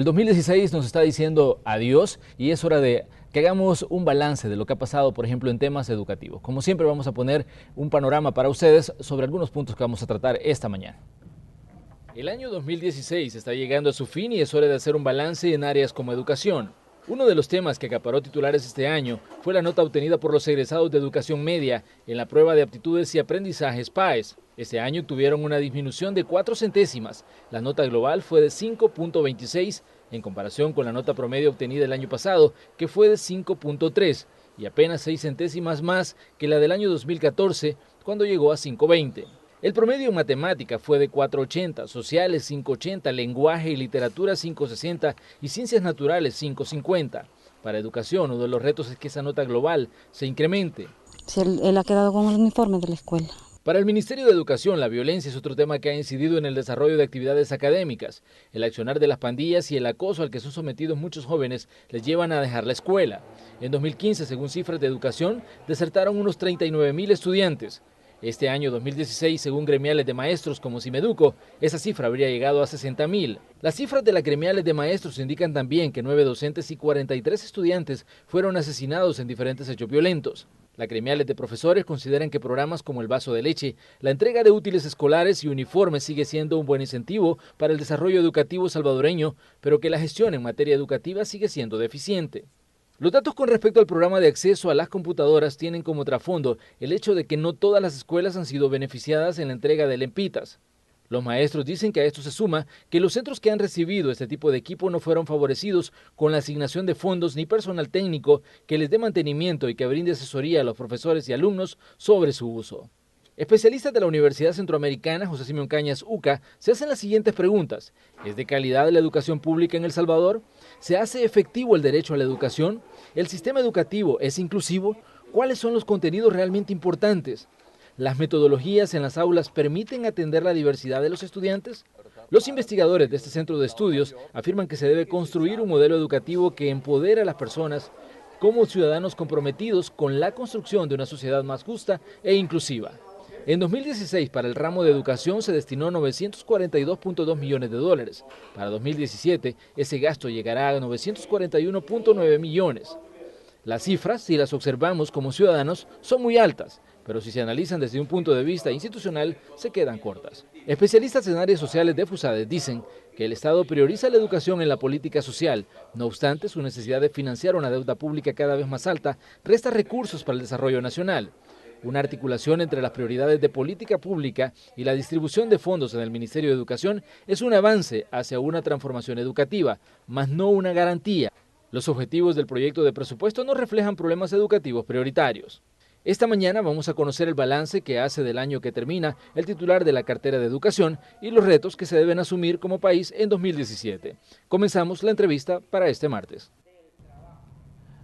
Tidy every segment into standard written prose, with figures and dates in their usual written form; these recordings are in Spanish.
El 2016 nos está diciendo adiós y es hora de que hagamos un balance de lo que ha pasado, por ejemplo, en temas educativos. Como siempre, vamos a poner un panorama para ustedes sobre algunos puntos que vamos a tratar esta mañana. El año 2016 está llegando a su fin y es hora de hacer un balance en áreas como educación. Uno de los temas que acaparó titulares este año fue la nota obtenida por los egresados de educación media en la prueba de aptitudes y aprendizajes PAES. Este año tuvieron una disminución de 4 centésimas. La nota global fue de 5.26 en comparación con la nota promedio obtenida el año pasado, que fue de 5.3 y apenas 6 centésimas más que la del año 2014, cuando llegó a 5.20. El promedio en matemática fue de 4.80, sociales 5.80, lenguaje y literatura 5.60 y ciencias naturales 5.50. Para educación, uno de los retos es que esa nota global se incremente. Sí, él ha quedado con el uniforme de la escuela. Para el Ministerio de Educación, la violencia es otro tema que ha incidido en el desarrollo de actividades académicas. El accionar de las pandillas y el acoso al que son sometidos muchos jóvenes les llevan a dejar la escuela. En 2015, según cifras de educación, desertaron unos 39.000 estudiantes. Este año 2016, según gremiales de maestros como Cimeduco, esa cifra habría llegado a 60.000. Las cifras de las gremiales de maestros indican también que 9 docentes y 43 estudiantes fueron asesinados en diferentes hechos violentos. Las gremiales de profesores consideran que programas como el vaso de leche, la entrega de útiles escolares y uniformes sigue siendo un buen incentivo para el desarrollo educativo salvadoreño, pero que la gestión en materia educativa sigue siendo deficiente. Los datos con respecto al programa de acceso a las computadoras tienen como trasfondo el hecho de que no todas las escuelas han sido beneficiadas en la entrega de lempitas. Los maestros dicen que a esto se suma que los centros que han recibido este tipo de equipo no fueron favorecidos con la asignación de fondos ni personal técnico que les dé mantenimiento y que brinde asesoría a los profesores y alumnos sobre su uso. Especialistas de la Universidad Centroamericana, José Simeón Cañas, UCA, se hacen las siguientes preguntas. ¿Es de calidad la educación pública en El Salvador? ¿Se hace efectivo el derecho a la educación? ¿El sistema educativo es inclusivo? ¿Cuáles son los contenidos realmente importantes? ¿Las metodologías en las aulas permiten atender la diversidad de los estudiantes? Los investigadores de este centro de estudios afirman que se debe construir un modelo educativo que empodere a las personas como ciudadanos comprometidos con la construcción de una sociedad más justa e inclusiva. En 2016, para el ramo de educación se destinó 942.2 millones de dólares. Para 2017, ese gasto llegará a 941.9 millones. Las cifras, si las observamos como ciudadanos, son muy altas, pero si se analizan desde un punto de vista institucional, se quedan cortas. Especialistas en áreas sociales de FUSADES dicen que el Estado prioriza la educación en la política social. No obstante, su necesidad de financiar una deuda pública cada vez más alta resta recursos para el desarrollo nacional. Una articulación entre las prioridades de política pública y la distribución de fondos en el Ministerio de Educación es un avance hacia una transformación educativa, mas no una garantía. Los objetivos del proyecto de presupuesto no reflejan problemas educativos prioritarios. Esta mañana vamos a conocer el balance que hace del año que termina el titular de la cartera de educación y los retos que se deben asumir como país en 2017. Comenzamos la entrevista para este martes.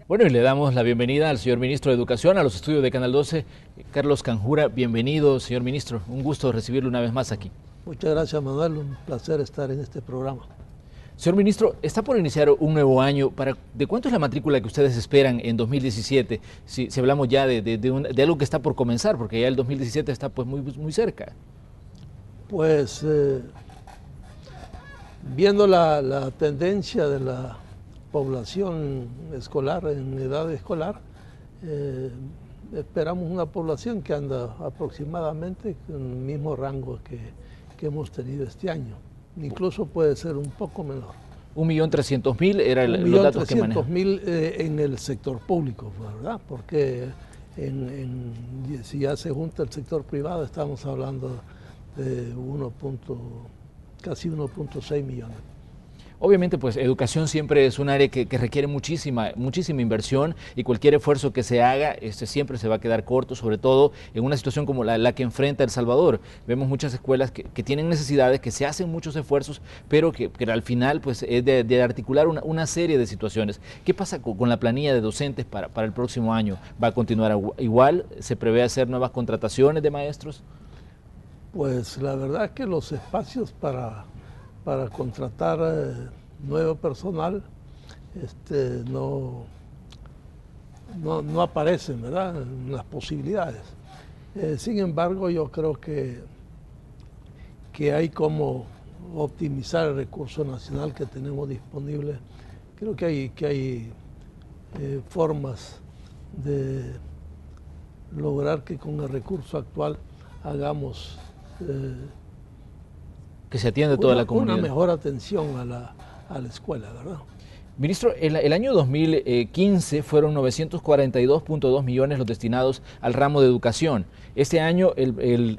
Bueno, y le damos la bienvenida al señor ministro de Educación, a los estudios de Canal 12, Carlos Canjura. Bienvenido, señor ministro. Un gusto recibirlo una vez más aquí. Muchas gracias, Manuel. Un placer estar en este programa. Señor ministro, está por iniciar un nuevo año. ¿De cuánto es la matrícula que ustedes esperan en 2017? Si hablamos ya de algo que está por comenzar, porque ya el 2017 está pues muy cerca. Pues viendo la tendencia de la población escolar, en edad escolar, esperamos una población que anda aproximadamente en el mismo rango que hemos tenido este año. Incluso puede ser un poco menor. 1.300.000 era los datos que manejan. 1.300.000 en el sector público, ¿verdad? Porque si ya se junta el sector privado, estamos hablando de casi 1.6 millones. Obviamente, pues educación siempre es un área que requiere muchísima inversión y cualquier esfuerzo que se haga siempre se va a quedar corto, sobre todo en una situación como la que enfrenta El Salvador. Vemos muchas escuelas que tienen necesidades, que se hacen muchos esfuerzos, pero que al final pues es de articular una serie de situaciones. ¿Qué pasa con la planilla de docentes para el próximo año? ¿Va a continuar igual? ¿Se prevé hacer nuevas contrataciones de maestros? Pues la verdad es que los espacios para contratar nuevo personal no aparecen, ¿verdad?, en las posibilidades. Sin embargo, yo creo que hay como optimizar el recurso nacional que tenemos disponible. Creo que hay formas de lograr que con el recurso actual hagamos que se atienda toda la comunidad. Una mejor atención a la escuela, ¿verdad? Ministro, el año 2015 fueron 942.2 millones los destinados al ramo de educación. Este año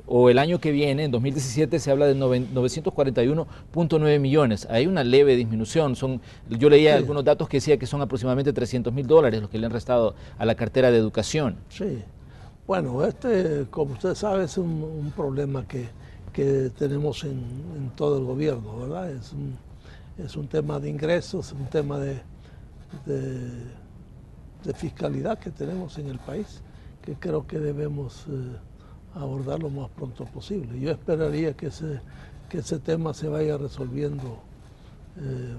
o el año que viene, en 2017, se habla de 941.9 millones. Hay una leve disminución. Yo leía algunos datos que decía que son aproximadamente $300.000 los que le han restado a la cartera de educación. Sí. Bueno, como usted sabe, es un problema que tenemos en todo el gobierno, ¿verdad? Es un tema de ingresos, un tema de fiscalidad que tenemos en el país, que creo que debemos abordar lo más pronto posible. Yo esperaría que ese tema se vaya resolviendo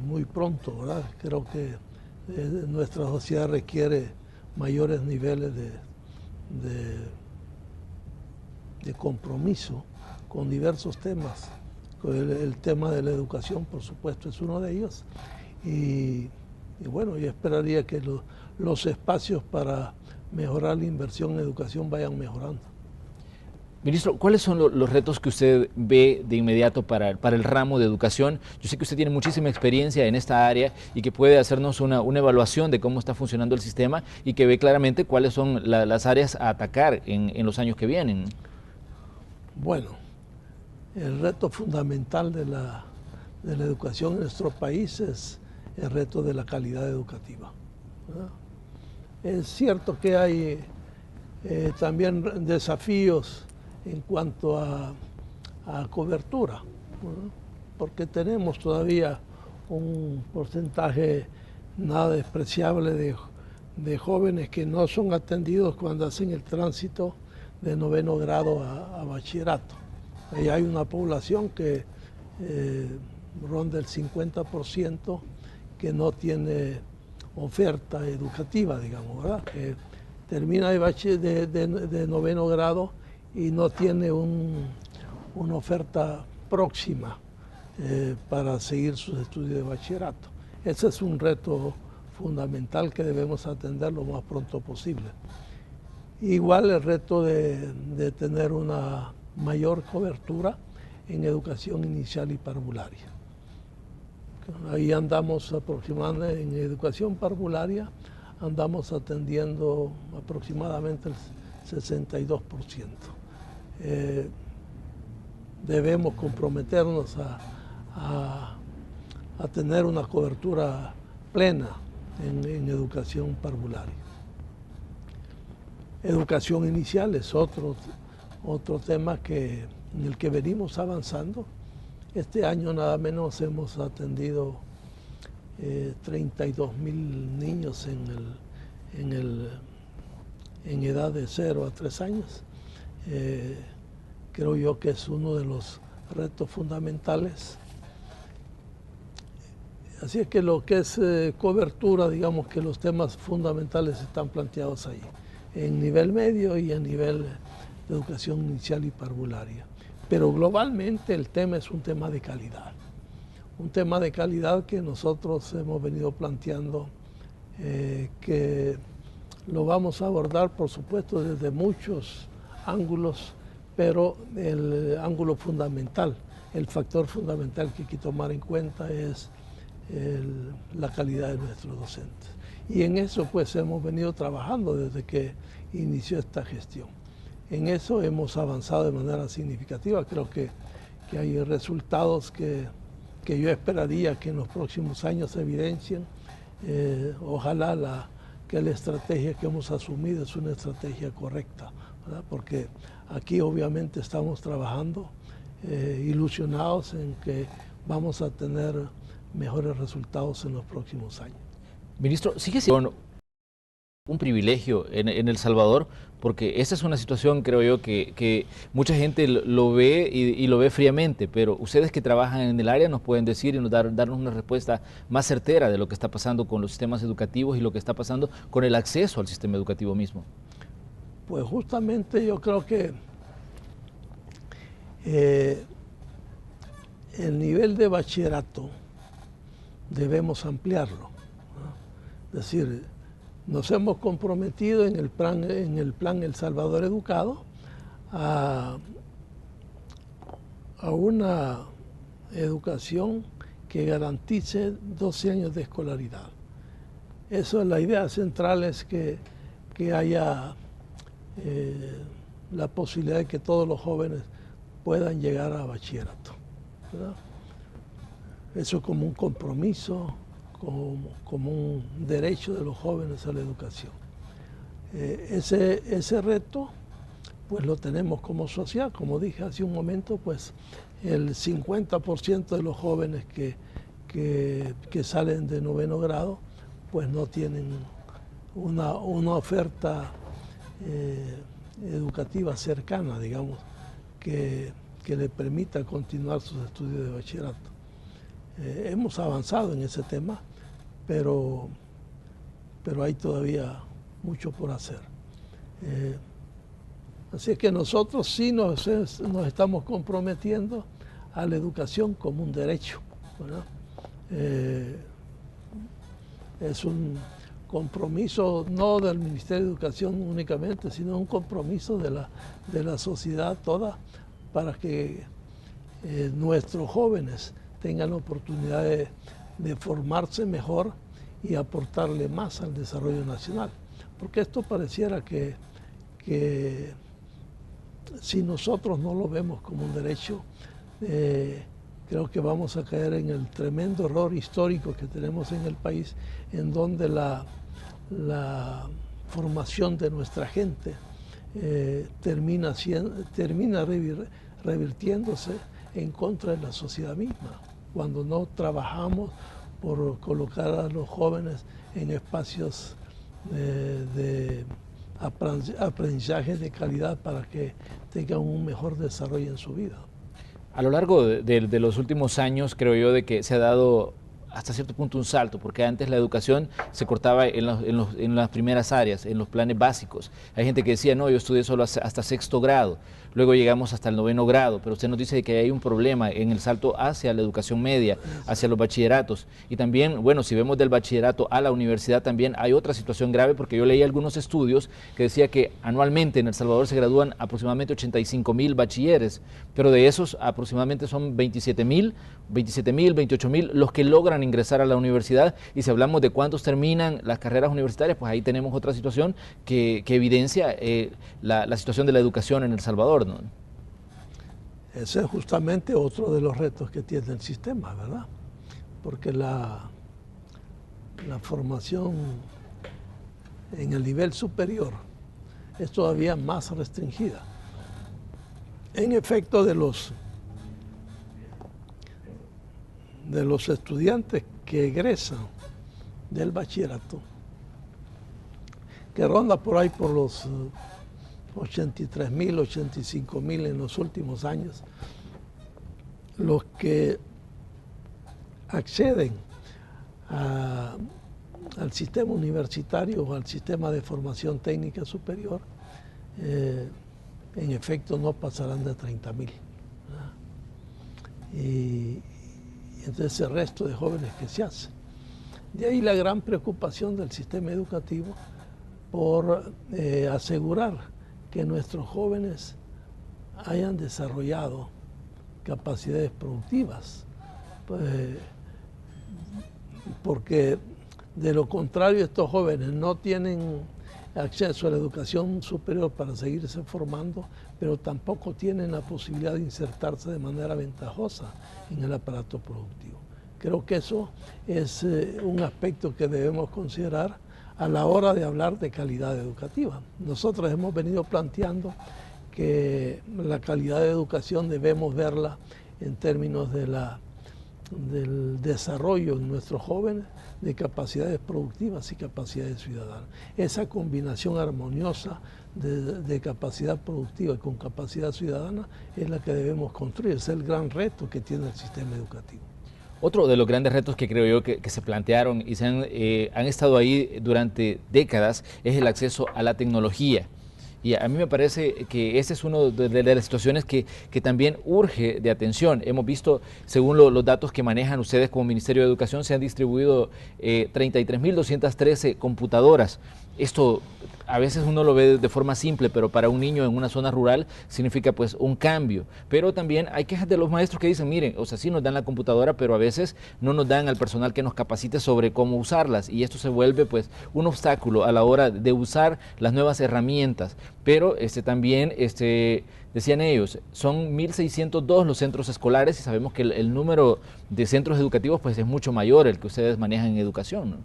muy pronto, ¿verdad? Creo que nuestra sociedad requiere mayores niveles de compromiso con diversos temas. El tema de la educación, por supuesto, es uno de ellos. Y bueno, yo esperaría que los espacios para mejorar la inversión en educación vayan mejorando. Ministro, ¿cuáles son los retos que usted ve de inmediato para el ramo de educación? Yo sé que usted tiene muchísima experiencia en esta área y que puede hacernos una evaluación de cómo está funcionando el sistema y que ve claramente cuáles son las áreas a atacar en los años que vienen. Bueno, el reto fundamental de la educación en nuestro país es el reto de la calidad educativa, ¿verdad? Es cierto que hay también desafíos en cuanto a cobertura, ¿verdad? Porque tenemos todavía un porcentaje nada despreciable de jóvenes que no son atendidos cuando hacen el tránsito de 9º grado a bachillerato. Ahí hay una población que ronda el 50% que no tiene oferta educativa, digamos, ¿verdad? Que termina de 9º grado y no tiene una oferta próxima para seguir sus estudios de bachillerato. Ese es un reto fundamental que debemos atender lo más pronto posible. Igual el reto de tener una mayor cobertura en educación inicial y parvularia. Ahí andamos aproximadamente, en educación parvularia, andamos atendiendo aproximadamente el 62%. Debemos comprometernos a tener una cobertura plena en educación parvularia. Educación inicial es otro tema en el que venimos avanzando. Este año nada menos hemos atendido 32.000 niños en edad de 0 a 3 años. Creo yo que es uno de los retos fundamentales. Así es que lo que es cobertura, digamos que los temas fundamentales están planteados ahí, en nivel medio y en nivel de educación inicial y parvularia. Pero globalmente el tema es un tema de calidad. Un tema de calidad que nosotros hemos venido planteando, que lo vamos a abordar, por supuesto, desde muchos ángulos, pero el ángulo fundamental, el factor fundamental que hay que tomar en cuenta es la calidad de nuestros docentes. Y en eso pues hemos venido trabajando desde que inició esta gestión. En eso hemos avanzado de manera significativa. Creo que hay resultados que yo esperaría que en los próximos años se evidencien. Ojalá que la estrategia que hemos asumido es una estrategia correcta, ¿verdad? Porque aquí obviamente estamos trabajando ilusionados en que vamos a tener mejores resultados en los próximos años. Ministro, sigue siendo un privilegio en El Salvador, porque esta es una situación, creo yo, que mucha gente lo ve y lo ve fríamente, pero ustedes que trabajan en el área nos pueden decir y darnos una respuesta más certera de lo que está pasando con los sistemas educativos y lo que está pasando con el acceso al sistema educativo mismo. Pues justamente yo creo que el nivel de bachillerato debemos ampliarlo, ¿no? Es decir, nos hemos comprometido en el plan El Salvador Educado a una educación que garantice 12 años de escolaridad. Eso es la idea central, es que haya la posibilidad de que todos los jóvenes puedan llegar a bachillerato, ¿verdad? Eso como un compromiso, como un derecho de los jóvenes a la educación. Ese reto pues lo tenemos como sociedad. Como dije hace un momento, pues el 50% de los jóvenes que salen de 9º grado pues no tienen una oferta educativa cercana, digamos, que le permita continuar sus estudios de bachillerato. Hemos avanzado en ese tema, pero hay todavía mucho por hacer. Así es que nosotros sí nos estamos comprometiendo a la educación como un derecho, ¿verdad? Es un compromiso no del Ministerio de Educación únicamente, sino un compromiso de la sociedad toda para que nuestros jóvenes tengan la oportunidad de formarse mejor y aportarle más al desarrollo nacional. Porque esto pareciera que si nosotros no lo vemos como un derecho, creo que vamos a caer en el tremendo error histórico que tenemos en el país, en donde la formación de nuestra gente termina revirtiéndose en contra de la sociedad misma, cuando no trabajamos por colocar a los jóvenes en espacios de aprendizaje de calidad para que tengan un mejor desarrollo en su vida. A lo largo de los últimos años, creo yo, de que se ha dado hasta cierto punto un salto, porque antes la educación se cortaba en las primeras áreas, en los planes básicos. Hay gente que decía, no, yo estudié solo hasta 6º grado, luego llegamos hasta el 9º grado, pero usted nos dice que hay un problema en el salto hacia la educación media, hacia los bachilleratos. Y también, bueno, si vemos del bachillerato a la universidad, también hay otra situación grave, porque yo leí algunos estudios que decía que anualmente en El Salvador se gradúan aproximadamente 85.000 bachilleres, pero de esos aproximadamente son 27.000, 28.000 los que logran ingresar a la universidad, y si hablamos de cuántos terminan las carreras universitarias, pues ahí tenemos otra situación que evidencia la situación de la educación en El Salvador, ¿no? Ese es justamente otro de los retos que tiene el sistema, ¿verdad? Porque la formación en el nivel superior es todavía más restringida. En efecto, de los estudiantes que egresan del bachillerato, que ronda por ahí por los 83.000, 85.000 en los últimos años, los que acceden al sistema universitario o al sistema de formación técnica superior, en efecto no pasarán de 30.000. Y entonces el resto de jóvenes que se hacen. De ahí la gran preocupación del sistema educativo por asegurar que nuestros jóvenes hayan desarrollado capacidades productivas, porque de lo contrario estos jóvenes no tienen acceso a la educación superior para seguirse formando, pero tampoco tienen la posibilidad de insertarse de manera ventajosa en el aparato productivo. Creo que eso es un aspecto que debemos considerar a la hora de hablar de calidad educativa. Nosotros hemos venido planteando que la calidad de educación debemos verla en términos del desarrollo en nuestros jóvenes de capacidades productivas y capacidades ciudadanas. Esa combinación armoniosa de capacidad productiva con capacidad ciudadana es la que debemos construir. Es el gran reto que tiene el sistema educativo. Otro de los grandes retos que creo yo que se plantearon y han estado ahí durante décadas es el acceso a la tecnología. Y a mí me parece que esta es una de las situaciones que también urge de atención. Hemos visto, según los datos que manejan ustedes como Ministerio de Educación, se han distribuido 33.213 computadoras. Esto a veces uno lo ve de forma simple, pero para un niño en una zona rural significa pues un cambio. Pero también hay quejas de los maestros que dicen, miren, o sea, sí nos dan la computadora, pero a veces no nos dan al personal que nos capacite sobre cómo usarlas, y esto se vuelve pues un obstáculo a la hora de usar las nuevas herramientas. Pero también decían ellos, son 1.602 los centros escolares y sabemos que el número de centros educativos pues es mucho mayor el que ustedes manejan en educación, ¿no?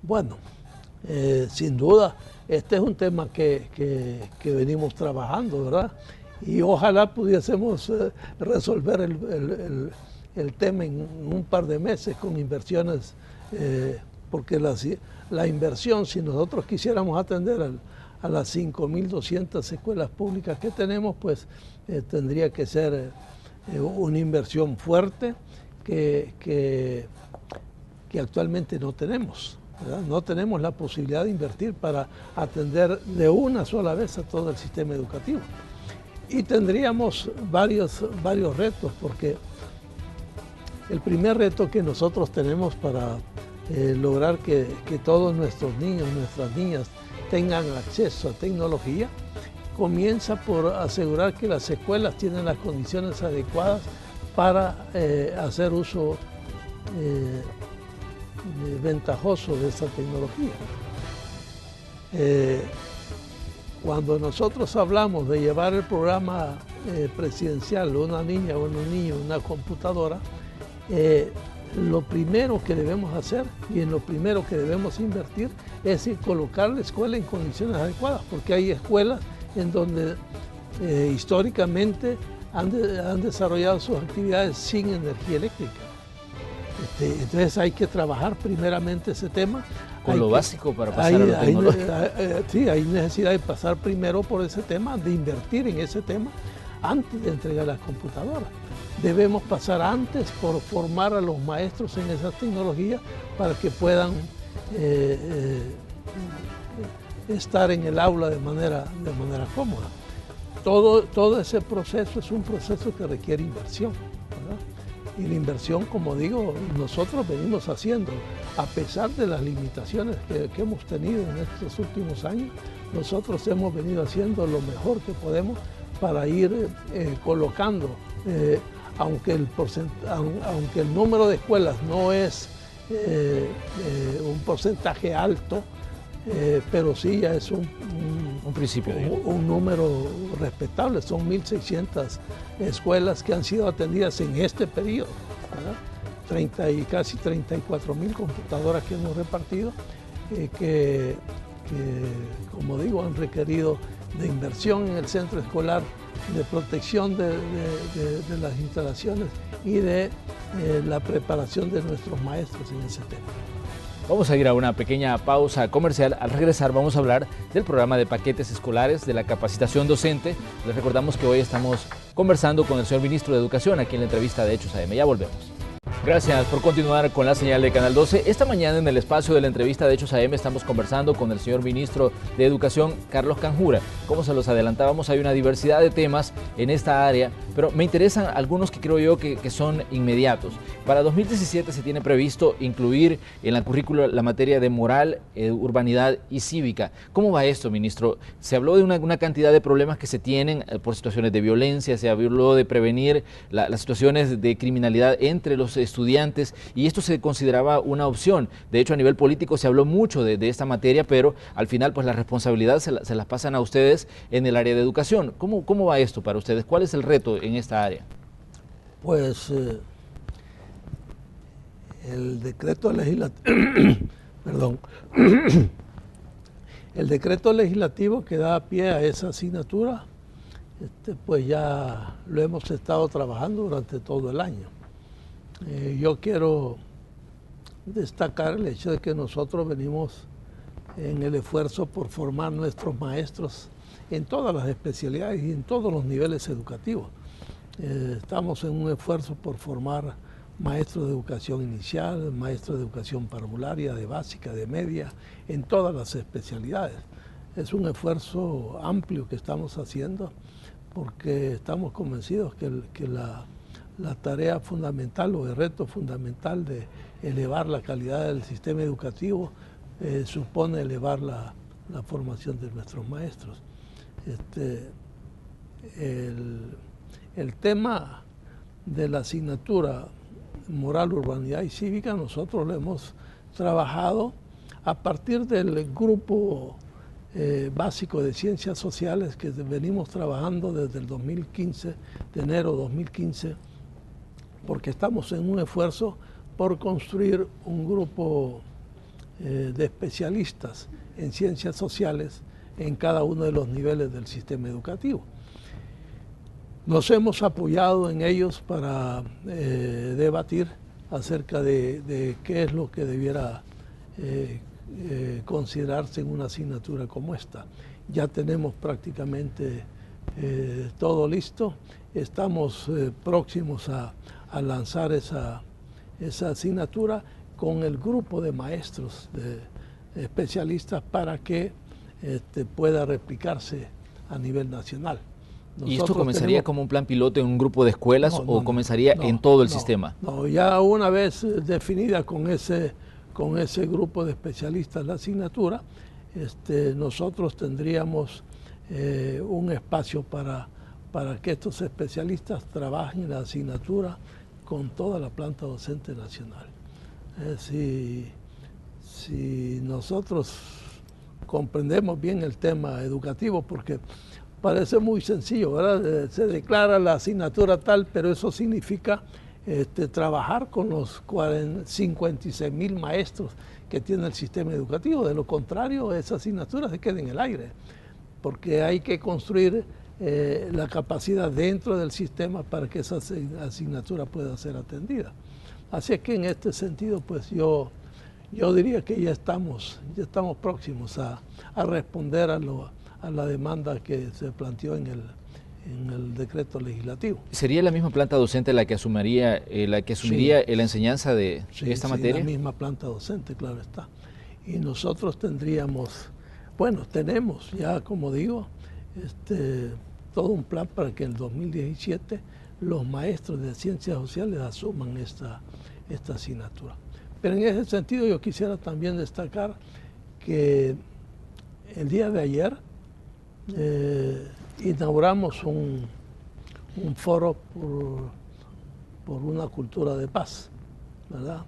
Bueno, sin duda, este es un tema que venimos trabajando, ¿verdad? Y ojalá pudiésemos resolver el tema en un par de meses con inversiones, porque la inversión, si nosotros quisiéramos atender a las 5.200 escuelas públicas que tenemos, pues tendría que ser una inversión fuerte que actualmente no tenemos, ¿verdad? No tenemos la posibilidad de invertir para atender de una sola vez a todo el sistema educativo. Y tendríamos varios retos, porque el primer reto que nosotros tenemos para lograr que todos nuestros niños, nuestras niñas tengan acceso a tecnología, comienza por asegurar que las escuelas tienen las condiciones adecuadas para hacer uso ventajoso de esta tecnología. Cuando nosotros hablamos de llevar el programa presidencial, una niña o un niño, una computadora, lo primero que debemos hacer y en lo primero que debemos invertir es en colocar la escuela en condiciones adecuadas, porque hay escuelas en donde históricamente han desarrollado sus actividades sin energía eléctrica. Entonces hay que trabajar primeramente ese tema. Con lo básico para pasar a lo tecnológico. Sí, hay necesidad de pasar primero por ese tema, de invertir en ese tema antes de entregar las computadoras. Debemos pasar antes por formar a los maestros en esas tecnologías para que puedan estar en el aula de manera cómoda. Todo ese proceso es un proceso que requiere inversión, ¿verdad? Y la inversión, como digo, nosotros venimos haciendo, a pesar de las limitaciones que hemos tenido en estos últimos años, nosotros hemos venido haciendo lo mejor que podemos para ir colocando, aunque el número de escuelas no es un porcentaje alto, pero sí ya es un principio, un número respetable. Son 1.600 escuelas que han sido atendidas en este periodo, ¿verdad? Casi 34.000 computadoras que hemos repartido, que, como digo, han requerido de inversión en el centro escolar, de protección de las instalaciones y de la preparación de nuestros maestros en ese tema. Vamos a ir a una pequeña pausa comercial. Al regresar vamos a hablar del programa de paquetes escolares, de la capacitación docente. Les recordamos que hoy estamos conversando con el señor ministro de Educación aquí en la entrevista de Hechos AM. Ya volvemos. Gracias por continuar con la señal de Canal 12. Esta mañana en el espacio de la entrevista de Hechos AM estamos conversando con el señor ministro de Educación, Carlos Canjura. Como se los adelantábamos, hay una diversidad de temas en esta área, pero me interesan algunos que creo yo que son inmediatos. Para 2017 se tiene previsto incluir en la currícula la materia de moral, urbanidad y cívica. ¿Cómo va esto, ministro? Se habló de una cantidad de problemas que se tienen por situaciones de violencia, se habló de prevenir las situaciones de criminalidad entre los estudiantes, y esto se consideraba una opción. De hecho, a nivel político se habló mucho de esta materia, pero al final pues la responsabilidad se las pasan a ustedes en el área de educación. ¿Cómo va esto para ustedes? ¿Cuál es el reto en esta área? Pues el decreto legislativo perdón, el decreto legislativo que da pie a esa asignatura, pues ya lo hemos estado trabajando durante todo el año. Yo quiero destacar el hecho de que nosotros venimos en el esfuerzo por formar nuestros maestros en todas las especialidades y en todos los niveles educativos. Estamos en un esfuerzo por formar maestros de educación inicial, maestros de educación parvularia, de básica, de media, en todas las especialidades. es un esfuerzo amplio que estamos haciendo porque estamos convencidos que la tarea fundamental o el reto fundamental de elevar la calidad del sistema educativo supone elevar la formación de nuestros maestros. El tema de la asignatura moral, urbanidad y cívica, nosotros lo hemos trabajado a partir del grupo básico de ciencias sociales que venimos trabajando desde el 2015, de enero de 2015, porque estamos en un esfuerzo por construir un grupo de especialistas en ciencias sociales en cada uno de los niveles del sistema educativo. Nos hemos apoyado en ellos para debatir acerca de qué es lo que debiera considerarse en una asignatura como esta. Ya tenemos prácticamente todo listo, estamos próximos a lanzar esa asignatura con el grupo de maestros, de especialistas, para que pueda replicarse a nivel nacional. ¿Y esto comenzaría como un plan piloto en un grupo de escuelas o comenzaría en todo el sistema? No, ya una vez definida con ese grupo de especialistas la asignatura, nosotros tendríamos un espacio para que estos especialistas trabajen la asignatura con toda la planta docente nacional. Si nosotros comprendemos bien el tema educativo, porque parece muy sencillo, ¿verdad? Se declara la asignatura tal, pero eso significa trabajar con los 56.000 maestros que tiene el sistema educativo. De lo contrario, esa asignatura se queda en el aire, porque hay que construir la capacidad dentro del sistema para que esa asignatura pueda ser atendida. Así es que en este sentido, pues yo diría que ya estamos próximos a responder a la demanda que se planteó en el decreto legislativo. ¿Sería la misma planta docente la que asumiría la enseñanza de esta materia? Sí, la misma planta docente, claro está. Y nosotros tendríamos, bueno, tenemos ya, como digo, todo un plan para que en el 2017 los maestros de ciencias sociales asuman esta asignatura. Pero en ese sentido yo quisiera también destacar que el día de ayer inauguramos un foro por una cultura de paz, ¿verdad?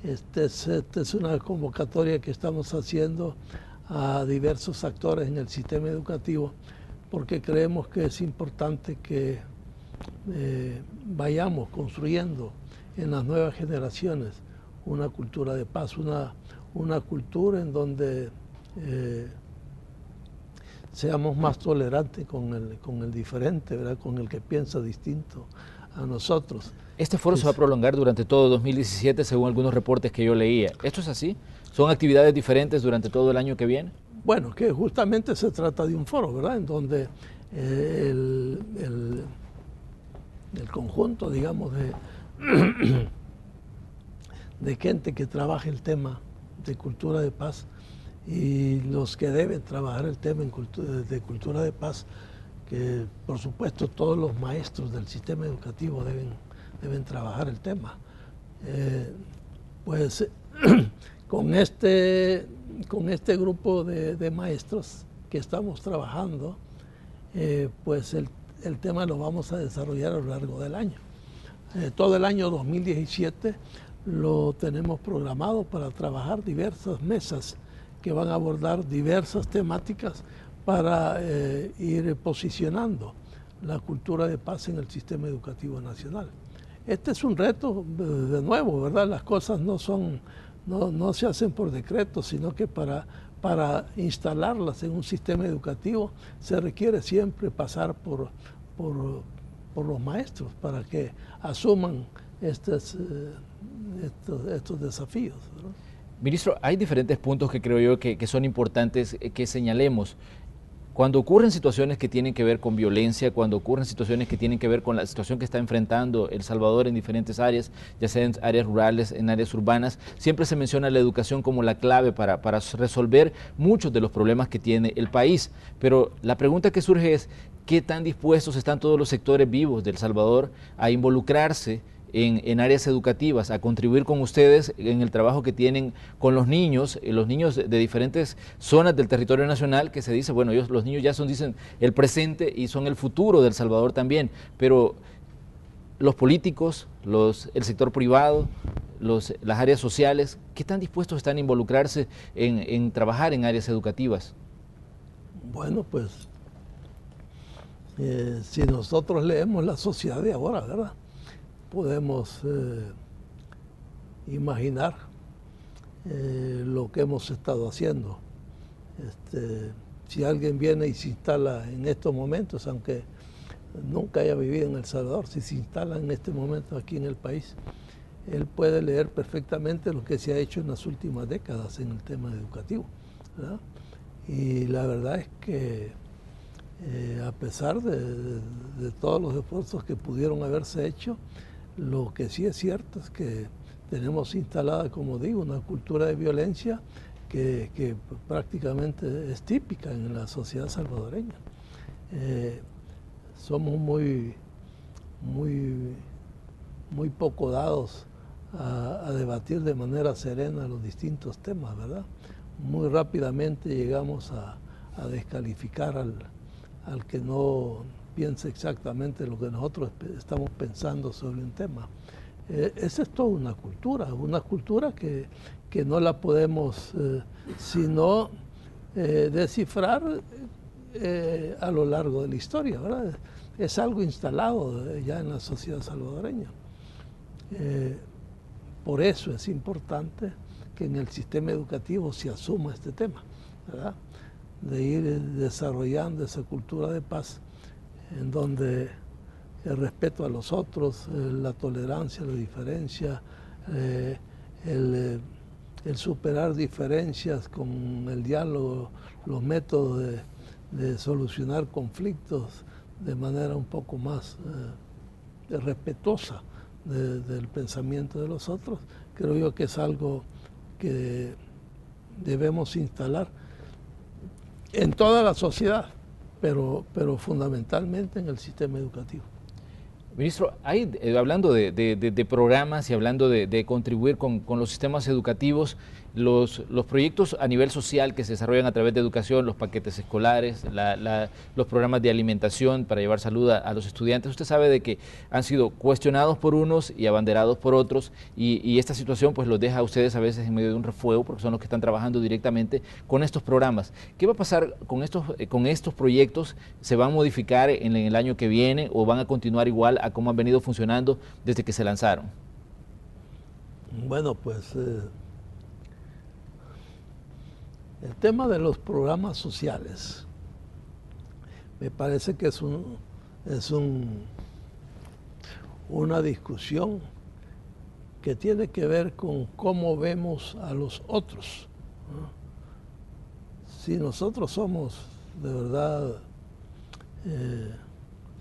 Esta es una convocatoria que estamos haciendo a diversos actores en el sistema educativo, porque creemos que es importante que vayamos construyendo en las nuevas generaciones una cultura de paz, una cultura en donde seamos más tolerantes con el diferente, ¿verdad? Con el que piensa distinto a nosotros. Este foro se va a prolongar durante todo 2017, según algunos reportes que yo leía. ¿Esto es así? ¿Son actividades diferentes durante todo el año que viene? Bueno, que justamente se trata de un foro, ¿verdad? En donde el conjunto, digamos, de gente que trabaja el tema de cultura de paz y los que deben trabajar el tema de cultura de paz, que por supuesto todos los maestros del sistema educativo deben trabajar el tema. Pues con este grupo de maestros que estamos trabajando, pues el tema lo vamos a desarrollar a lo largo del año. Todo el año 2017 lo tenemos programado para trabajar diversas mesas que van a abordar diversas temáticas para ir posicionando la cultura de paz en el sistema educativo nacional. Este es un reto, de nuevo, ¿verdad? Las cosas no se hacen por decreto, sino que para instalarlas en un sistema educativo se requiere siempre pasar por los maestros para que asuman estos desafíos, ¿no? Ministro, hay diferentes puntos que creo yo que son importantes que señalemos. Cuando ocurren situaciones que tienen que ver con violencia, cuando ocurren situaciones que tienen que ver con la situación que está enfrentando El Salvador en diferentes áreas, ya sea en áreas rurales, en áreas urbanas, siempre se menciona la educación como la clave para resolver muchos de los problemas que tiene el país. Pero la pregunta que surge es, ¿qué tan dispuestos están todos los sectores vivos de El Salvador a involucrarse en áreas educativas, a contribuir con ustedes en el trabajo que tienen con los niños de diferentes zonas del territorio nacional, que se dice, bueno, los niños ya son, dicen, el presente y son el futuro de El Salvador también, pero los políticos, el sector privado, las áreas sociales, ¿qué tan dispuestos están a involucrarse en trabajar en áreas educativas? Bueno, pues, si nosotros leemos la sociedad de ahora, ¿verdad?, podemos imaginar lo que hemos estado haciendo. Si alguien viene y se instala en estos momentos, aunque nunca haya vivido en El Salvador, si se instala en este momento aquí en el país, él puede leer perfectamente lo que se ha hecho en las últimas décadas en el tema educativo, ¿verdad? Y la verdad es que a pesar de todos los esfuerzos que pudieron haberse hecho, lo que sí es cierto es que tenemos instalada, como digo, una cultura de violencia que prácticamente es típica en la sociedad salvadoreña. Somos muy poco dados a debatir de manera serena los distintos temas, ¿verdad? Muy rápidamente llegamos a descalificar al que no piensa exactamente lo que nosotros estamos pensando sobre un tema. Esa es toda una cultura que no la podemos sino descifrar a lo largo de la historia, ¿verdad? Es algo instalado ya en la sociedad salvadoreña. Por eso es importante que en el sistema educativo se asuma este tema, ¿verdad?, de ir desarrollando esa cultura de paz en donde el respeto a los otros, la tolerancia, la diferencia, el superar diferencias con el diálogo, los métodos de solucionar conflictos de manera un poco más respetuosa del pensamiento de los otros, creo yo que es algo que debemos instalar en toda la sociedad, pero fundamentalmente en el sistema educativo. Ministro, hablando de programas y hablando de contribuir con los sistemas educativos, los proyectos a nivel social que se desarrollan a través de educación, los paquetes escolares, los programas de alimentación para llevar salud a los estudiantes, usted sabe de que han sido cuestionados por unos y abanderados por otros, y esta situación pues los deja a ustedes a veces en medio de un refuego, porque son los que están trabajando directamente con estos programas. ¿Qué va a pasar con estos proyectos? ¿Se van a modificar en el año que viene o van a continuar igual a cómo han venido funcionando desde que se lanzaron? Bueno, pues el tema de los programas sociales me parece que es una discusión que tiene que ver con cómo vemos a los otros, ¿no? Si nosotros somos de verdad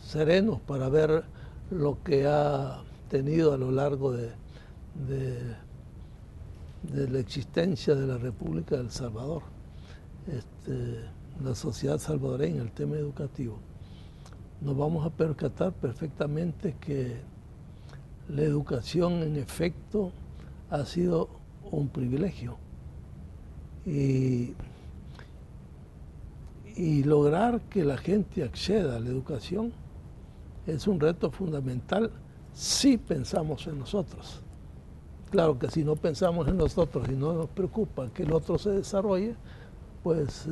serenos para ver lo que ha tenido a lo largo de la existencia de la República de El Salvador, la sociedad salvadoreña, el tema educativo, nos vamos a percatar perfectamente que la educación en efecto ha sido un privilegio y lograr que la gente acceda a la educación es un reto fundamental si pensamos en nosotros. Claro que si no pensamos en nosotros y no nos preocupa que el otro se desarrolle, pues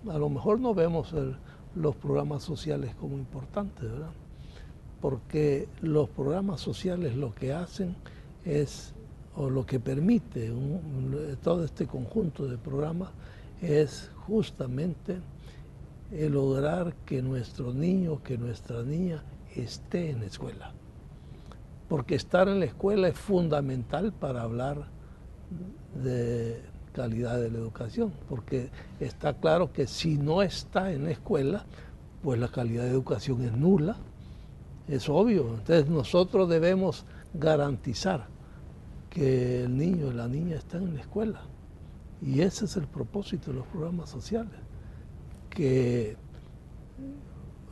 a lo mejor no vemos los programas sociales como importantes, ¿verdad? Porque los programas sociales lo que hacen es, o lo que permite todo este conjunto de programas, es justamente el lograr que nuestro niño, que nuestra niña esté en la escuela. Porque estar en la escuela es fundamental para hablar de calidad de la educación, porque está claro que si no está en la escuela, pues la calidad de educación es nula, es obvio. Entonces nosotros debemos garantizar que el niño y la niña están en la escuela. Y ese es el propósito de los programas sociales, que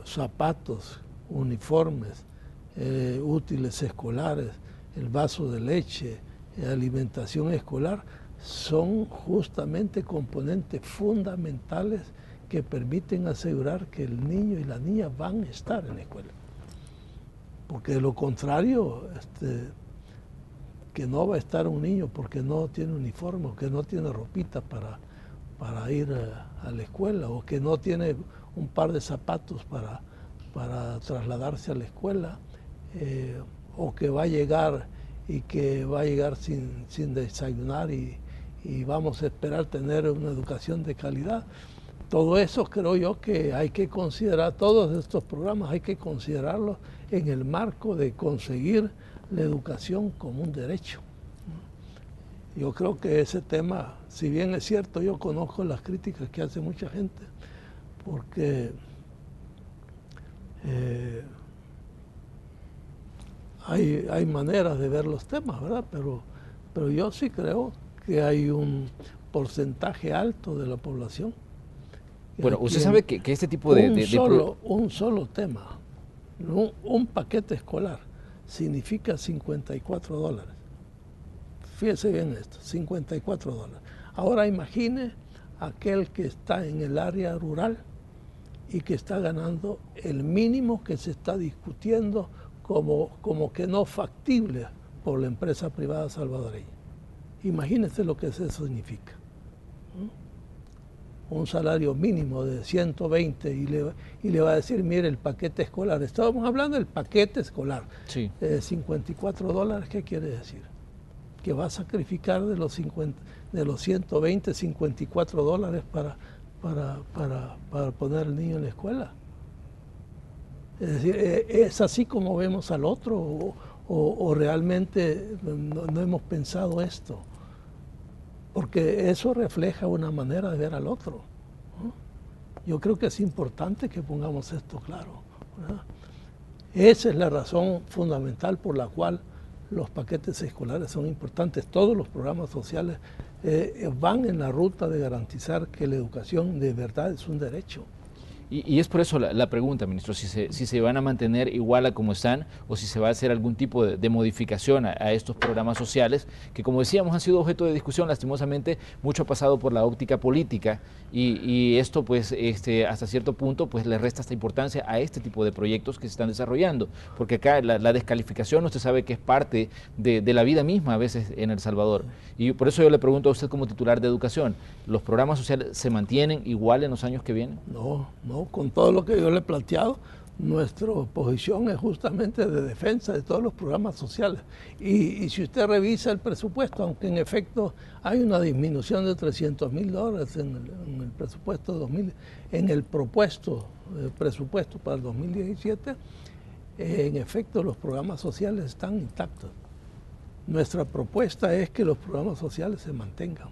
zapatos, uniformes, útiles escolares, el vaso de leche, alimentación escolar, son justamente componentes fundamentales que permiten asegurar que el niño y la niña van a estar en la escuela. Porque de lo contrario, que no va a estar un niño porque no tiene uniforme, o que no tiene ropita para ir a la escuela, o que no tiene un par de zapatos para trasladarse a la escuela, o que va a llegar y que va a llegar sin desayunar y vamos a esperar tener una educación de calidad. Todo eso creo yo que hay que considerar, todos estos programas hay que considerarlos en el marco de conseguir la educación como un derecho. Yo creo que ese tema, si bien es cierto, yo conozco las críticas que hace mucha gente, porque hay maneras de ver los temas, ¿verdad? Pero yo sí creo que hay un porcentaje alto de la población. Bueno, usted sabe que este tipo de un solo tema, un paquete escolar, significa $54. Fíjese bien esto, $54. Ahora imagine aquel que está en el área rural y que está ganando el mínimo que se está discutiendo como que no factible por la empresa privada salvadoreña. Imagínense lo que eso significa. Un salario mínimo de 120 y le va a decir, mire, el paquete escolar. Estábamos hablando del paquete escolar. Sí. $54, ¿qué quiere decir? Que va a sacrificar de los 120, $54 para poner al niño en la escuela. Es decir, ¿es así como vemos al otro o realmente no hemos pensado esto? Porque eso refleja una manera de ver al otro, ¿no? Yo creo que es importante que pongamos esto claro, ¿verdad? Esa es la razón fundamental por la cual los paquetes escolares son importantes. Todos los programas sociales van en la ruta de garantizar que la educación de verdad es un derecho. Y es por eso la pregunta, ministro, si se van a mantener igual a como están o si se va a hacer algún tipo de modificación a estos programas sociales, que como decíamos han sido objeto de discusión, lastimosamente mucho ha pasado por la óptica política y esto pues hasta cierto punto pues le resta esta importancia a este tipo de proyectos que se están desarrollando, porque acá la descalificación usted sabe que es parte de la vida misma a veces en El Salvador, y por eso yo le pregunto a usted como titular de educación, ¿los programas sociales se mantienen igual en los años que vienen? No, con todo lo que yo le he planteado, nuestra posición es justamente de defensa de todos los programas sociales. Y si usted revisa el presupuesto, aunque en efecto hay una disminución de $300.000 en el presupuesto en el propuesto presupuesto para el 2017, en efecto los programas sociales están intactos. Nuestra propuesta es que los programas sociales se mantengan.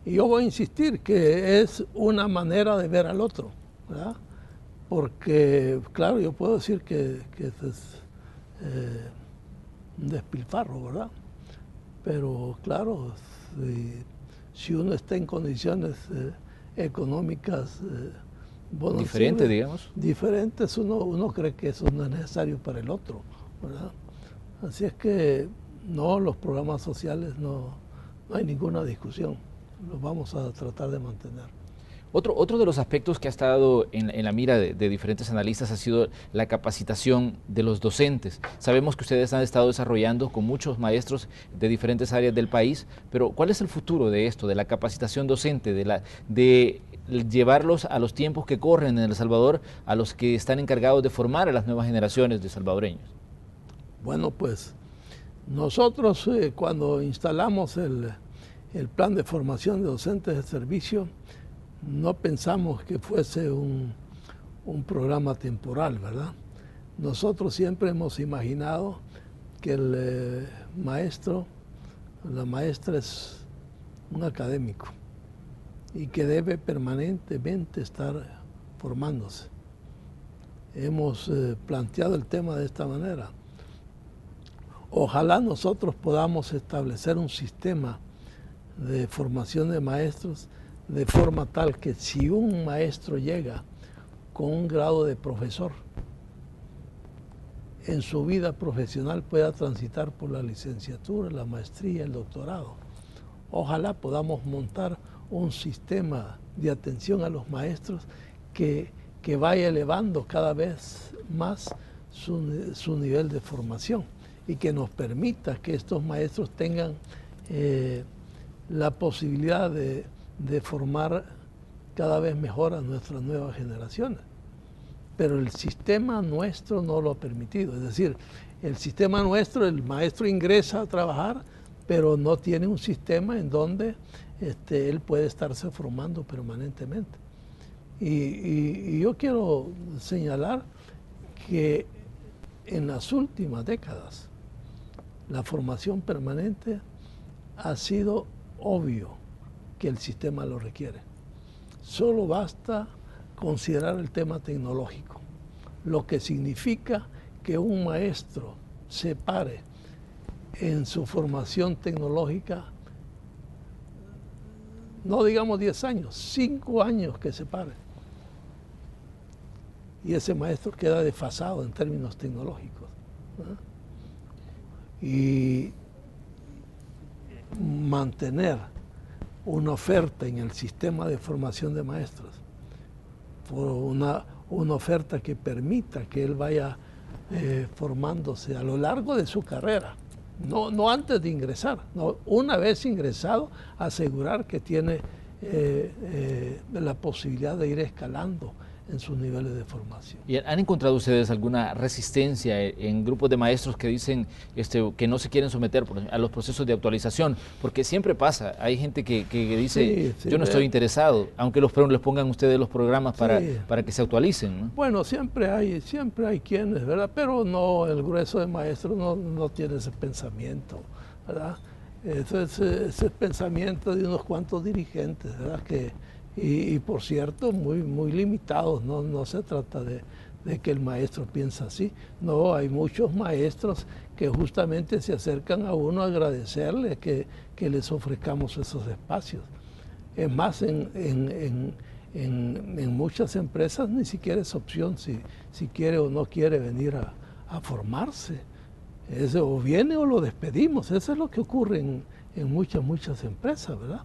Y yo voy a insistir que es una manera de ver al otro, ¿verdad? Porque, claro, yo puedo decir que es un despilfarro, ¿verdad? Pero, claro, si uno está en condiciones económicas diferentes, digamos. Diferentes, uno cree que eso no es necesario para el otro, ¿verdad? Así es que, no, los programas sociales no hay ninguna discusión. Los vamos a tratar de mantener. Otro de los aspectos que ha estado en la mira de diferentes analistas ha sido la capacitación de los docentes. Sabemos que ustedes han estado desarrollando con muchos maestros de diferentes áreas del país, pero ¿cuál es el futuro de esto, de la capacitación docente, de llevarlos a los tiempos que corren en El Salvador, a los que están encargados de formar a las nuevas generaciones de salvadoreños? Bueno, pues nosotros cuando instalamos el plan de formación de docentes de servicio, no pensamos que fuese un programa temporal, ¿verdad? Nosotros siempre hemos imaginado que el maestro, la maestra es un académico y que debe permanentemente estar formándose. Hemos planteado el tema de esta manera. Ojalá nosotros podamos establecer un sistema de formación de maestros de forma tal que si un maestro llega con un grado de profesor, en su vida profesional pueda transitar por la licenciatura, la maestría, el doctorado. Ojalá podamos montar un sistema de atención a los maestros que vaya elevando cada vez más su nivel de formación y que nos permita que estos maestros tengan la posibilidad de formar cada vez mejor a nuestras nuevas generaciones. Pero el sistema nuestro no lo ha permitido. Es decir, el sistema nuestro, el maestro ingresa a trabajar, pero no tiene un sistema en donde él puede estarse formando permanentemente. Y yo quiero señalar que en las últimas décadas la formación permanente ha sido obvio que el sistema lo requiere. Solo basta considerar el tema tecnológico, lo que significa que un maestro se pare en su formación tecnológica, no digamos 10 años, 5 años que se pare. Y ese maestro queda desfasado en términos tecnológicos, ¿no? Y mantener una oferta en el sistema de formación de maestros, por una oferta que permita que él vaya formándose a lo largo de su carrera, no antes de ingresar, no, una vez ingresado, asegurar que tiene la posibilidad de ir escalando en sus niveles de formación. ¿Y han encontrado ustedes alguna resistencia en grupos de maestros que dicen que no se quieren someter a los procesos de actualización? Porque siempre pasa, hay gente que dice, yo no estoy interesado, aunque les pongan ustedes los programas para que se actualicen, ¿no? Bueno, siempre hay quienes, ¿verdad? Pero no, el grueso de maestros no tiene ese pensamiento, ¿verdad? Eso es ese pensamiento de unos cuantos dirigentes, ¿verdad? Y por cierto, muy limitados, no se trata de que el maestro piensa así. No, hay muchos maestros que justamente se acercan a uno a agradecerle que les ofrezcamos esos espacios. Es más, en muchas empresas ni siquiera es opción si quiere o no quiere venir a formarse. O viene o lo despedimos. Eso es lo que ocurre en muchas empresas, ¿verdad?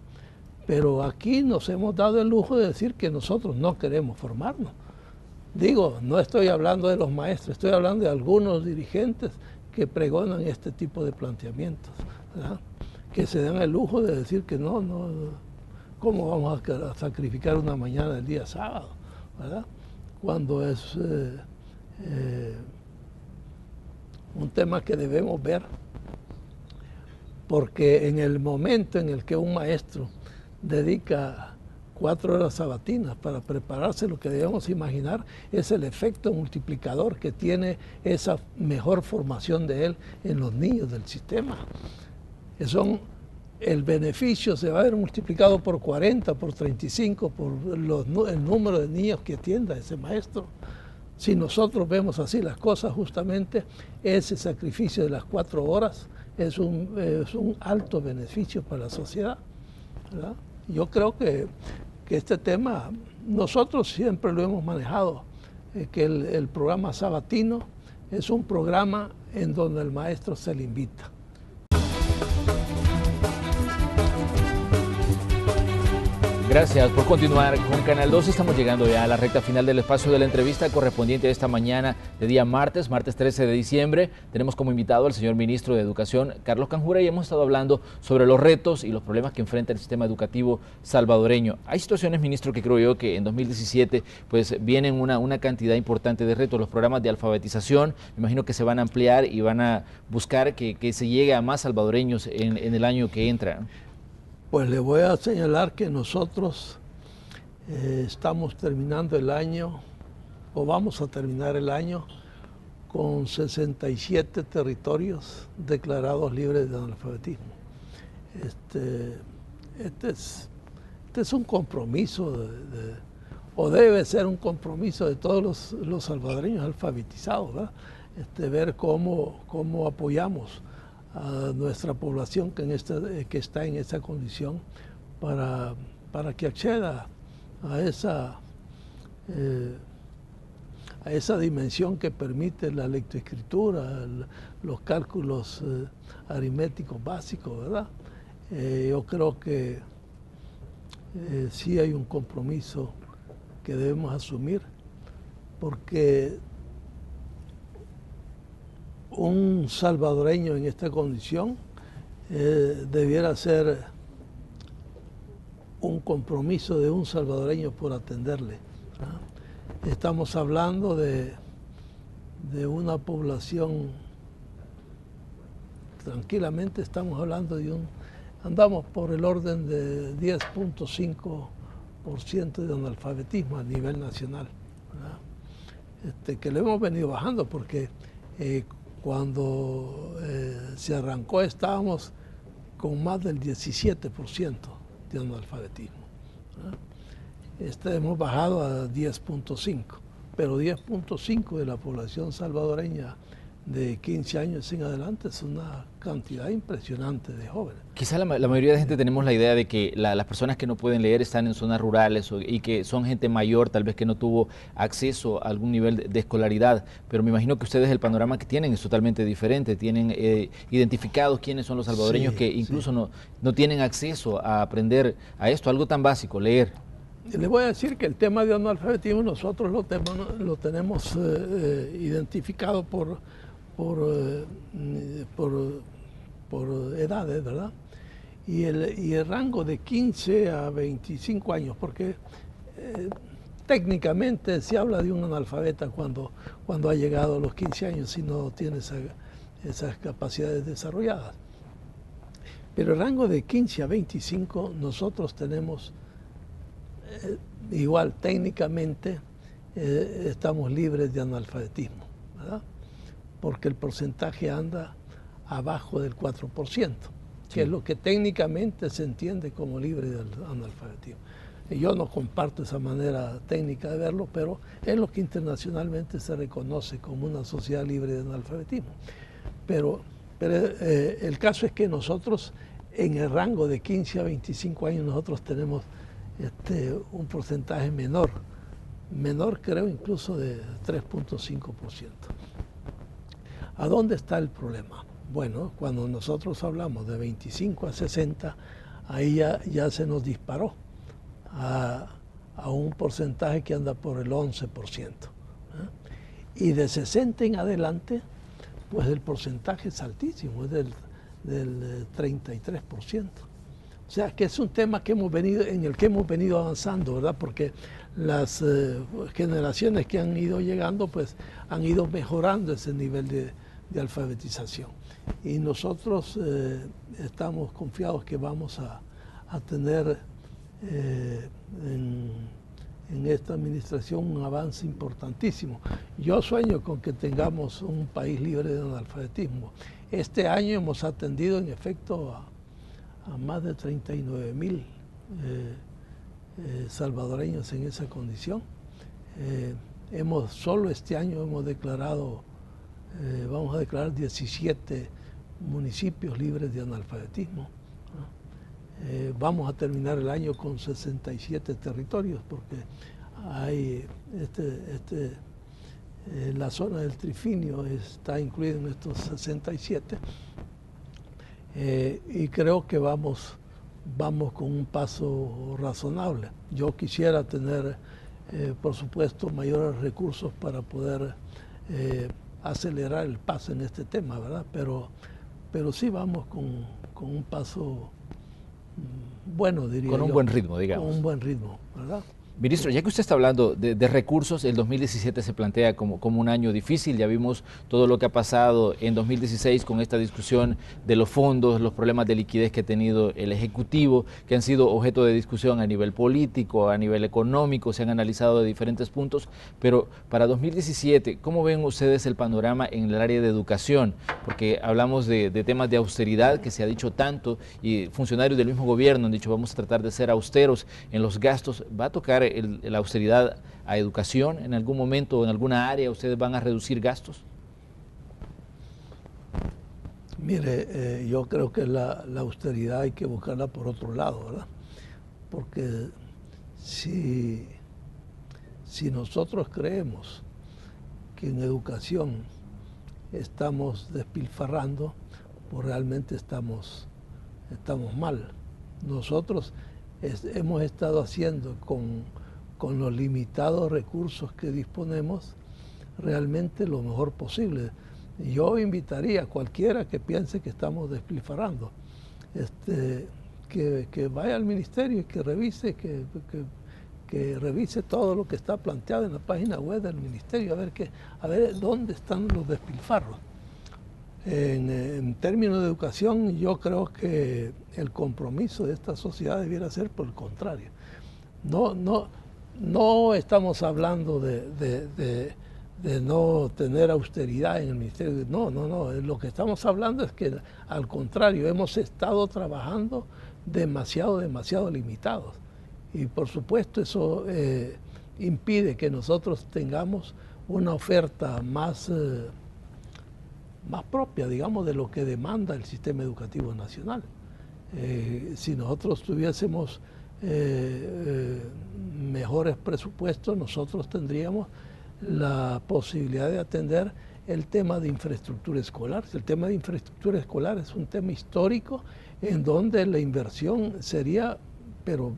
Pero aquí nos hemos dado el lujo de decir que nosotros no queremos formarnos. Digo, no estoy hablando de los maestros, estoy hablando de algunos dirigentes que pregonan este tipo de planteamientos, ¿verdad? Que se dan el lujo de decir que no, ¿cómo vamos a sacrificar una mañana del día sábado, ¿verdad? Cuando es un tema que debemos ver, porque en el momento en el que un maestro dedica 4 horas sabatinas para prepararse, lo que debemos imaginar es el efecto multiplicador que tiene esa mejor formación de él en los niños del sistema. El beneficio se va a ver multiplicado por 40, por 35, por el número de niños que atienda ese maestro. Si nosotros vemos así las cosas, justamente ese sacrificio de las 4 horas es un alto beneficio para la sociedad, ¿verdad? Yo creo que este tema nosotros siempre lo hemos manejado, que el programa sabatino es un programa en donde el maestro se le invita. Gracias por continuar con Canal 2. Estamos llegando ya a la recta final del espacio de la entrevista correspondiente a esta mañana de día martes 13 de diciembre. Tenemos como invitado al señor ministro de Educación, Carlos Canjura, y hemos estado hablando sobre los retos y los problemas que enfrenta el sistema educativo salvadoreño. Hay situaciones, ministro, que creo yo que en 2017 pues vienen una cantidad importante de retos. Los programas de alfabetización, me imagino que se van a ampliar y van a buscar que se llegue a más salvadoreños en el año que entra. Pues le voy a señalar que nosotros estamos terminando el año, o vamos a terminar el año, con 67 territorios declarados libres de analfabetismo. este es un compromiso o debe ser un compromiso de todos los salvadoreños alfabetizados, ¿verdad? Ver cómo apoyamos a nuestra población que está en esa condición para que acceda a esa dimensión que permite la lectoescritura, los cálculos aritméticos básicos, ¿verdad? Yo creo que sí hay un compromiso que debemos asumir, porque un salvadoreño en esta condición debiera ser un compromiso de un salvadoreño por atenderle, ¿verdad? Estamos hablando de una población, tranquilamente estamos hablando andamos por el orden de 10.5% de analfabetismo a nivel nacional, ¿verdad? Que lo hemos venido bajando porque cuando se arrancó estábamos con más del 17% de analfabetismo, ¿verdad? Hemos bajado a 10.5, pero 10.5 de la población salvadoreña de 15 años en adelante es una cantidad impresionante de jóvenes. Quizá la mayoría de gente tenemos la idea de que las personas que no pueden leer están en zonas rurales y que son gente mayor, tal vez que no tuvo acceso a algún nivel de escolaridad, pero me imagino que ustedes el panorama que tienen es totalmente diferente, tienen identificados quiénes son los salvadoreños que incluso no tienen acceso a aprender a esto, algo tan básico, leer. Le voy a decir que el tema de analfabetismo nosotros lo tenemos identificado por edades, ¿verdad? Y el rango de 15 a 25 años, porque técnicamente se habla de un analfabeta cuando ha llegado a los 15 años y no tiene esas capacidades desarrolladas. Pero el rango de 15 a 25 nosotros tenemos igual técnicamente estamos libres de analfabetismo, ¿verdad? Porque el porcentaje anda abajo del 4%, que es lo que técnicamente se entiende como libre del analfabetismo. Yo no comparto esa manera técnica de verlo, pero es lo que internacionalmente se reconoce como una sociedad libre de analfabetismo. Pero el caso es que nosotros en el rango de 15 a 25 años nosotros tenemos un porcentaje menor creo incluso de 3.5%. ¿A dónde está el problema? Bueno, cuando nosotros hablamos de 25 a 60, ahí ya se nos disparó a un porcentaje que anda por el 11%. Y de 60 en adelante, pues el porcentaje es altísimo, es del 33%. O sea, que es un tema en el que hemos venido avanzando, ¿verdad? Porque las generaciones que han ido llegando, pues han ido mejorando ese nivel de alfabetización. Y nosotros estamos confiados que vamos a tener en esta administración un avance importantísimo. Yo sueño con que tengamos un país libre de analfabetismo. Este año hemos atendido en efecto a más de 39.000 salvadoreños en esa condición. Solo este año hemos declarado, vamos a declarar 17 municipios libres de analfabetismo, ¿no? Vamos a terminar el año con 67 territorios porque hay la zona del Trifinio está incluida en estos 67. Y creo que vamos con un paso razonable. Yo quisiera tener, por supuesto, mayores recursos para poder acelerar el paso en este tema, ¿verdad? Pero sí vamos con un paso bueno, diría yo. Con un buen ritmo, digamos. Con un buen ritmo, ¿verdad? Ministro, ya que usted está hablando de recursos, el 2017 se plantea como un año difícil. Ya vimos todo lo que ha pasado en 2016 con esta discusión de los fondos, los problemas de liquidez que ha tenido el Ejecutivo, que han sido objeto de discusión a nivel político, a nivel económico, se han analizado de diferentes puntos. Pero para 2017, ¿cómo ven ustedes el panorama en el área de educación? Porque hablamos de temas de austeridad que se ha dicho tanto y funcionarios del mismo gobierno han dicho vamos a tratar de ser austeros en los gastos. ¿Va a tocar la austeridad a educación en algún momento o en alguna área? ¿Ustedes van a reducir gastos? Mire, yo creo que la austeridad hay que buscarla por otro lado, ¿verdad? Porque si nosotros creemos que en educación estamos despilfarrando, pues realmente estamos mal. Nosotros hemos estado haciendo con los limitados recursos que disponemos realmente lo mejor posible. Yo invitaría a cualquiera que piense que estamos despilfarrando, que vaya al ministerio y que revise, que revise todo lo que está planteado en la página web del ministerio, a ver dónde están los despilfarros. En términos de educación, yo creo que el compromiso de esta sociedad debiera ser por el contrario. No estamos hablando de no tener austeridad en el ministerio. No. Lo que estamos hablando es que, al contrario, hemos estado trabajando demasiado limitados. Y por supuesto eso impide que nosotros tengamos una oferta más propia, digamos, de lo que demanda el sistema educativo nacional. Si nosotros tuviésemos mejores presupuestos, nosotros tendríamos la posibilidad de atender el tema de infraestructura escolar. El tema de infraestructura escolar es un tema histórico en donde la inversión sería, pero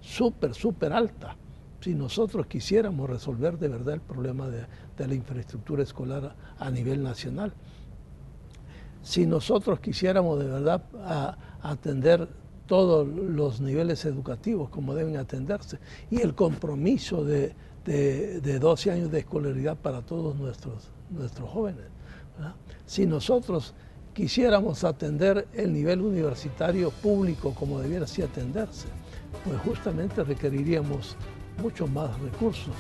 súper alta, si nosotros quisiéramos resolver de verdad el problema de la infraestructura escolar a nivel nacional. Si nosotros quisiéramos de verdad atender todos los niveles educativos como deben atenderse y el compromiso de 12 años de escolaridad para todos nuestros jóvenes, ¿verdad? Si nosotros quisiéramos atender el nivel universitario público como debiera así atenderse, pues justamente requeriríamos mucho más recursos.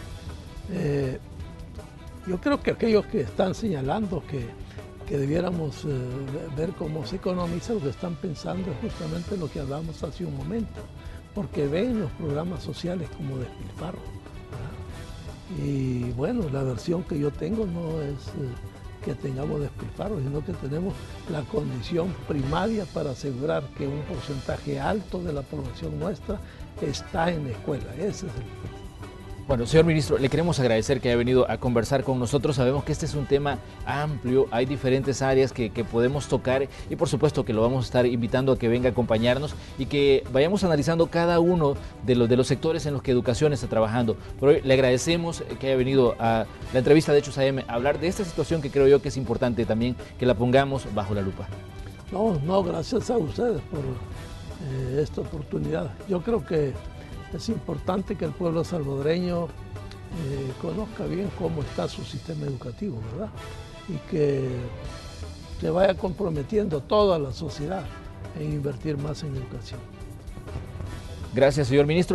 Yo creo que aquellos que están señalando que debiéramos ver cómo se economiza, lo que están pensando es justamente lo que hablamos hace un momento, porque ven los programas sociales como despilfarro, ¿verdad? Y bueno, la versión que yo tengo no es que tengamos despilfarro, sino que tenemos la condición primaria para asegurar que un porcentaje alto de la población nuestra está en la escuela. Ese es el punto. Bueno, señor ministro, le queremos agradecer que haya venido a conversar con nosotros. Sabemos que este es un tema amplio, hay diferentes áreas que podemos tocar y por supuesto que lo vamos a estar invitando a que venga a acompañarnos y que vayamos analizando cada uno de los sectores en los que educación está trabajando. Por hoy le agradecemos que haya venido a la entrevista de Hechos AM a hablar de esta situación que creo yo que es importante también que la pongamos bajo la lupa. No, gracias a ustedes por esta oportunidad. Yo creo que es importante que el pueblo salvadoreño conozca bien cómo está su sistema educativo, ¿verdad? Y que se vaya comprometiendo toda la sociedad en invertir más en educación. Gracias, señor ministro.